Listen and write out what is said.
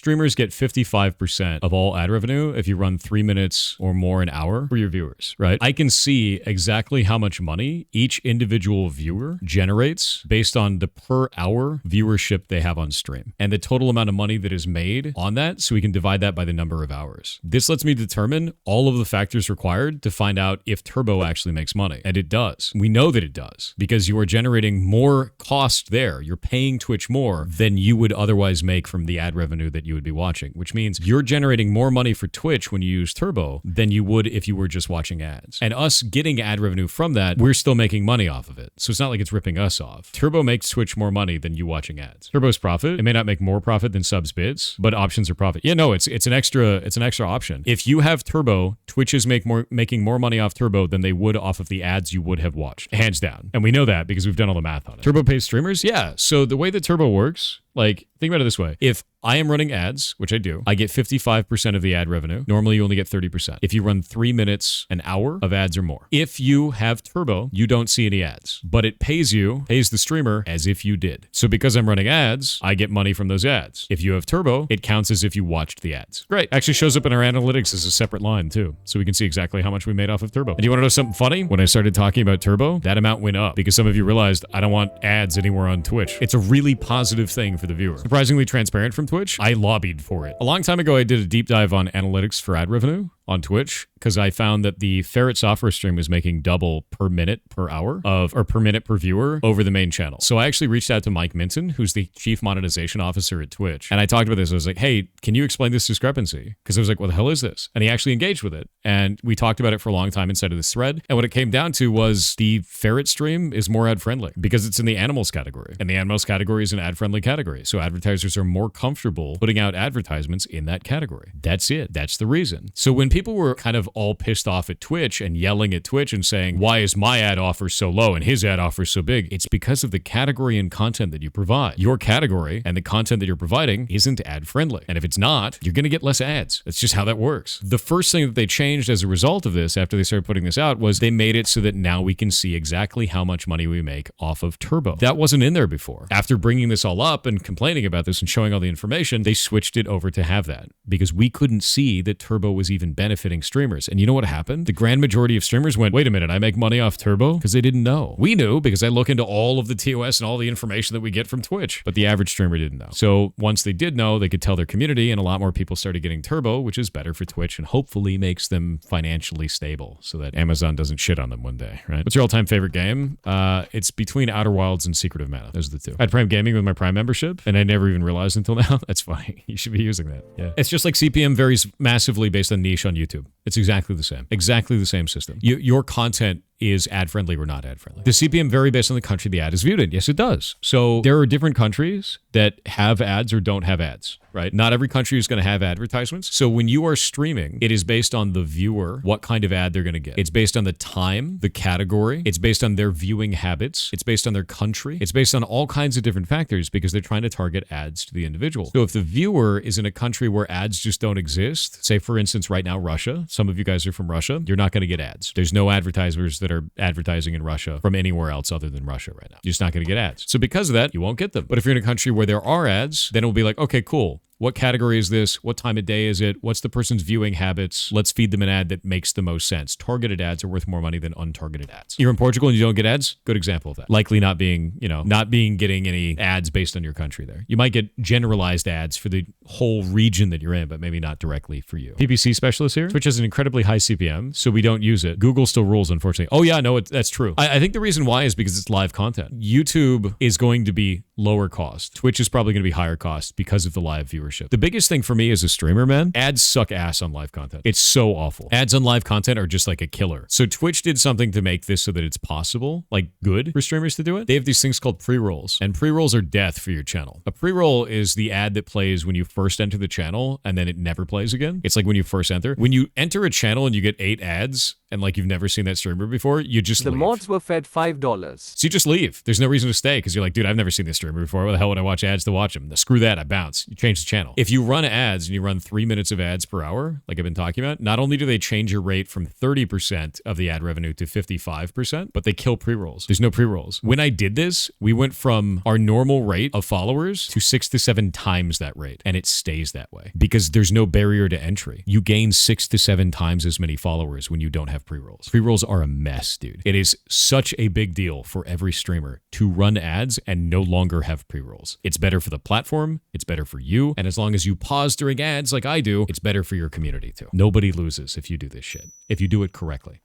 streamers get 55% of all ad revenue if you run 3 minutes or more an hour for your viewers, right? I can see exactly how much money each individual viewer generates based on the per hour viewership they have on stream and the total amount of money that is made on that, so we can divide that by the number of hours. This lets me determine all of the factors required to find out if Turbo actually makes money. And it does. We know that it does because you are generating more cost there. You're paying Twitch more than you would otherwise make from the ad revenue that you would be watching, which means you're generating more money for Twitch when you use Turbo than you would if you were just watching ads. And us getting ad revenue from that, we're still making money off of it. So it's not like it's ripping us off. Turbo makes Twitch more money than you watching ads. Turbo's profit. It may not make more profit than subs bits, but options are profit. Yeah, no, it's an extra option. If you have Turbo, Twitch is making more money off Turbo than they would off of the ads you would have watched, hands down. And we know that because we've done all the math on it. Turbo pays streamers? Yeah. So the way that Turbo works, like, think about it this way. If I am running ads, which I do, I get 55% of the ad revenue. Normally, you only get 30%. If you run 3 minutes, an hour of ads or more. If you have Turbo, you don't see any ads, but it pays the streamer as if you did. So because I'm running ads, I get money from those ads. If you have Turbo, it counts as if you watched the ads. Great. Actually shows up in our analytics as a separate line too, so we can see exactly how much we made off of Turbo. And you want to know something funny? When I started talking about Turbo, that amount went up because some of you realized I don't want ads anywhere on Twitch. It's a really positive thing for the viewer. Surprisingly transparent from Twitch. I lobbied for it. A long time ago, I did a deep dive on analytics for ad revenue on Twitch because I found that the Ferret software stream was making double per minute per hour or per minute per viewer over the main channel. So I actually reached out to Mike Minton, who's the chief monetization officer at Twitch. And I talked about this. I was like, hey, can you explain this discrepancy? Because I was like, what the hell is this? And he actually engaged with it. And we talked about it for a long time inside of this thread. And what it came down to was the Ferret stream is more ad friendly because it's in the animals category. And the animals category is an ad friendly category. So advertisers are more comfortable putting out advertisements in that category. That's it. That's the reason. So when people were kind of all pissed off at Twitch and yelling at Twitch and saying, why is my ad offer so low and his ad offer so big? It's because of the category and content that you provide. Your category and the content that you're providing isn't ad friendly. And if it's not, you're going to get less ads. That's just how that works. The first thing that they changed as a result of this, after they started putting this out, was they made it so that now we can see exactly how much money we make off of Turbo. That wasn't in there before. After bringing this all up and complaining about this and showing all the information, they switched it over to have that because we couldn't see that Turbo was even benefiting streamers. And you know what happened? The grand majority of streamers went, wait a minute, I make money off Turbo? Because they didn't know. We knew because I look into all of the TOS and all the information that we get from Twitch, but the average streamer didn't know. So once they did know, they could tell their community, and a lot more people started getting Turbo, which is better for Twitch and hopefully makes them financially stable so that Amazon doesn't shit on them one day, right? What's your all-time favorite game? It's between Outer Wilds and Secret of Mana. Those are the two. I had Prime Gaming with my Prime membership, and I never even realized until now. That's funny. You should be using that. Yeah. It's just like CPM varies massively based on niche on YouTube. It's exactly the same. Exactly the same system. Your content is ad-friendly or not ad-friendly. The CPM vary based on the country the ad is viewed in. Yes, it does. So there are different countries that have ads or don't have ads, right? Not every country is going to have advertisements. So when you are streaming, it is based on the viewer, what kind of ad they're going to get. It's based on the time, the category. It's based on their viewing habits. It's based on their country. It's based on all kinds of different factors because they're trying to target ads to the individual. So if the viewer is in a country where ads just don't exist, say for instance right now Russia, some of you guys are from Russia, you're not going to get ads. There's no advertisers that are advertising in Russia from anywhere else other than Russia right now. You're just not going to get ads. So because of that, you won't get them. But if you're in a country where there are ads, then it'll be like, okay, cool. What category is this? What time of day is it? What's the person's viewing habits? Let's feed them an ad that makes the most sense. Targeted ads are worth more money than untargeted ads. You're in Portugal and you don't get ads? Good example of that. Likely not being getting any ads based on your country there. You might get generalized ads for the whole region that you're in, but maybe not directly for you. PPC specialist here. Twitch has an incredibly high CPM, so we don't use it. Google still rules, unfortunately. Oh yeah, no, that's true. I think the reason why is because it's live content. YouTube is going to be lower cost. Twitch is probably going to be higher cost because of the live viewership. The biggest thing for me as a streamer, man, ads suck ass on live content. It's so awful. Ads on live content are just like a killer. So Twitch did something to make this so that it's possible, like good for streamers to do it. They have these things called pre-rolls, and pre-rolls are death for your channel. A pre-roll is the ad that plays when you first enter the channel and then it never plays again. It's like when you first enter. When you enter a channel and you get 8 ads, and like you've never seen that streamer before, you just leave. The mods were fed $5. So you just leave. There's no reason to stay because you're like, dude, I've never seen this streamer streamer before. What the hell would I watch ads to watch them? Screw that. I bounce. You change the channel. If you run ads and you run 3 minutes of ads per hour, like I've been talking about, not only do they change your rate from 30% of the ad revenue to 55%, but they kill pre-rolls. There's no pre-rolls. When I did this, we went from our normal rate of followers to 6 to 7 times that rate. And it stays that way because there's no barrier to entry. You gain 6 to 7 times as many followers when you don't have pre-rolls. Pre-rolls are a mess, dude. It is such a big deal for every streamer to run ads and no longer have pre-rolls. It's better for the platform. It's better for you. And as long as you pause during ads like I do, it's better for your community too. Nobody loses if you do this shit, if you do it correctly.